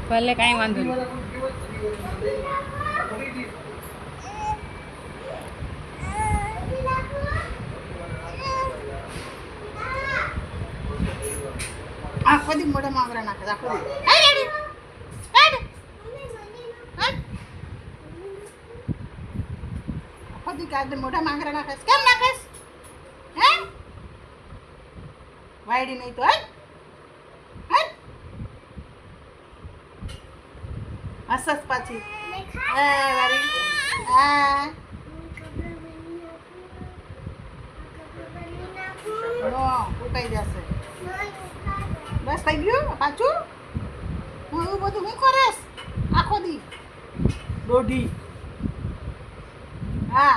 ભલે કાંઈ વાંધો નહીં. આખો દી મોઢા માંગરા નાખે આખો દી. આખો દી કાઢે મોઢા માંગરા નાખે કેમ નાખેસ હે વાયડી નહીં તો હે હસસ પાછી હે વારી આ નો ઉકાઈ જશે બસ થઈ ગયું પાછું હું એવું બધું હું કરેશ આખો દી દોઢી હા